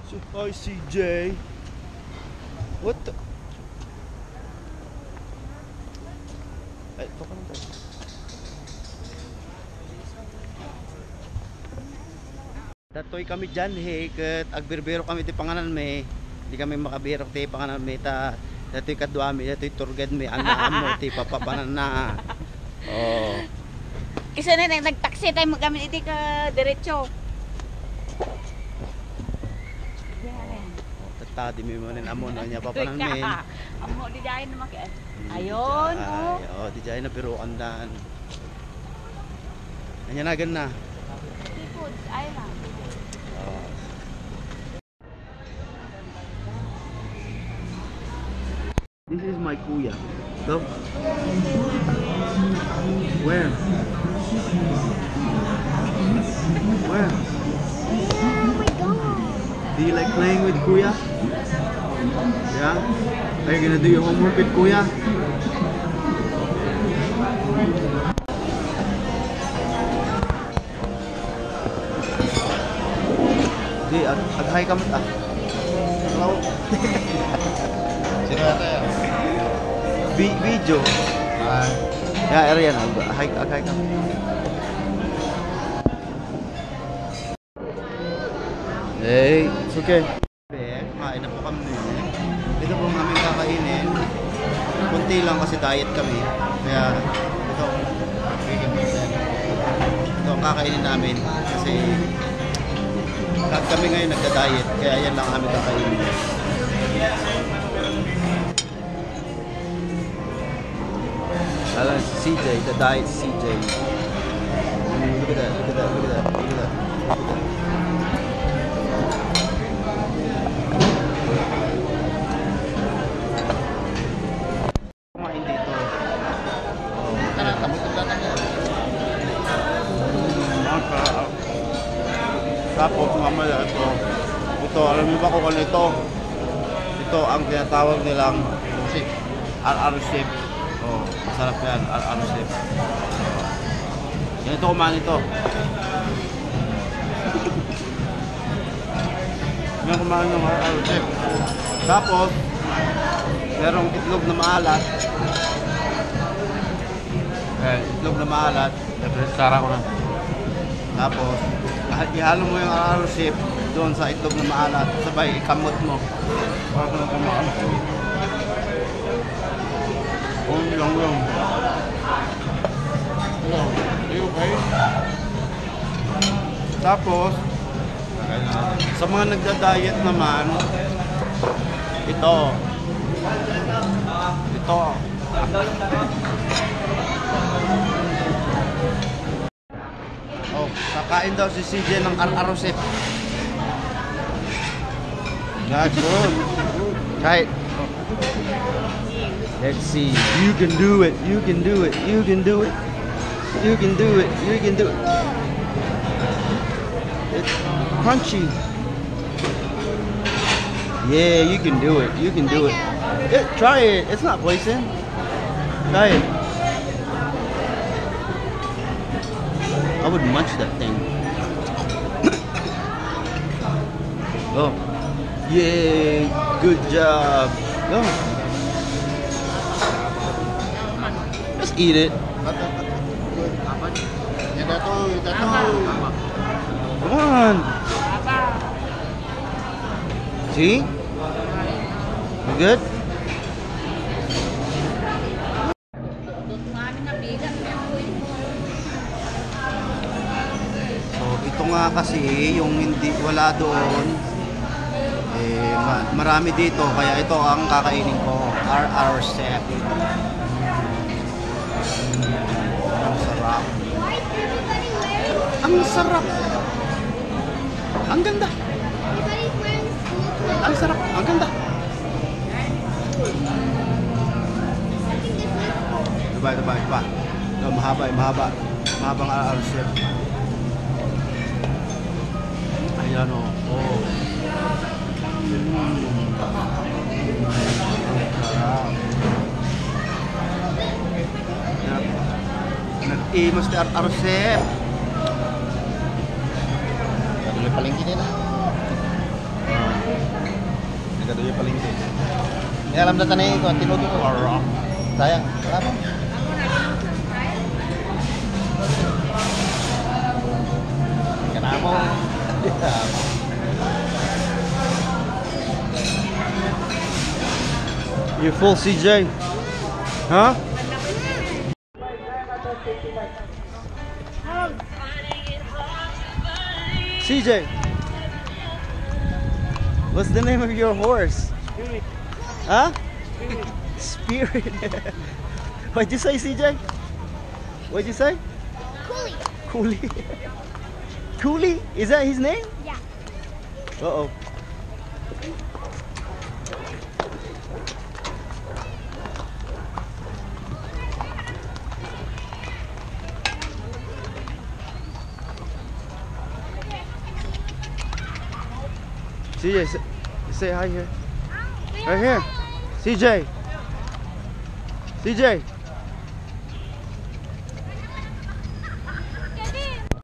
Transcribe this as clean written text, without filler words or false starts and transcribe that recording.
Hi, CJ. What the? Ay, baka lang tayo. Datoy kami dyan, hey, kat agbirbiro kami ti panganan me. Di kami makabiro ti panganan me ta. Datoy kadwami, datoy turgad me. Ang naamo ti papapanan na. Oh. Isa na nagtaksi tayo magamit iti ka diretso. Tadi mi mo nin amon nya papanan me. Amo di dayon na maki. Ayon, oh. Oh, di dayon na biroan dan. Anya nagan na. Seafood, ay na. This is my kuya. Go. Where? Where? Oh my god. Do you like playing with kuya? Yeah? Are you gonna do your homework with kuya? Di, ag-hi ka mat ah. Hello. Sino yata yan? Video. Yeah, area na. Ag-hi ka. Hey, it's okay. Kain na po kami. Ito po ang aming kakainin. Kunti lang kasi diet kami. Kaya ito ang kakainin namin. Kasi lahat kami ngayon nagda-diet. Kaya yan lang ang aming kakainin. Alam si CJ, the diet CJ. Look at that, look at that, look at that, look at that. Kumain dito. Tanatamot ang datang yan. Tapos mamaya ito. Ito, alam niyo ba kung ano ito? Ito ang tinatawag nilang RR ship. Oh, masarap yan, RR ship. Yan ito, kumain ito. Yan kumain ng RR ship. Tapos, merong itlog na maalat. Itlog na maalat. Sara ko na. Tapos, ihalo mo yung RR ship doon sa itlog na maalat. Sabay, ikamot mo. Para ka ng kamaan. Lang. Hello. Are you okay? Tapos, sa mga nagda-diet naman, ito. Oh, kakain daw si CJ ng RR-sip. That's good. Try it. Let's see. You can do it. You can do it. You can do it. You can do it. You can do it. It's crunchy. Yeah, you can do it. You can do it. Try it. It's not poison. Try it. I would munch that thing. Oh. Yay. Good job. Go. Just eat it. Yan dato. Come on. See? You good? So, ito nga kasi yung hindi wala doon. Marami dito kaya ito ang kakainin ko. RR Chef. Ang sarap. Ang sarap. Ang ganda. Ang sarap. Ang ganda. Diba. No, mahaba. Mahabang RR Chef. Ayan o. Oh. Nag-imas ni RR Chef. Tuloy palengke nila. Gado yung palengke. May alam na tanay ko, tinuto ko. Sayang, wala pa. Kanamo. You full CJ? Huh? CJ, what's the name of your horse? Spirit. Huh? Spirit. What'd you say, CJ? What'd you say? Coolie. Coolie. Coolie? Is that his name? Yeah. Uh-oh. CJ, say hi here. Right here. CJ. CJ.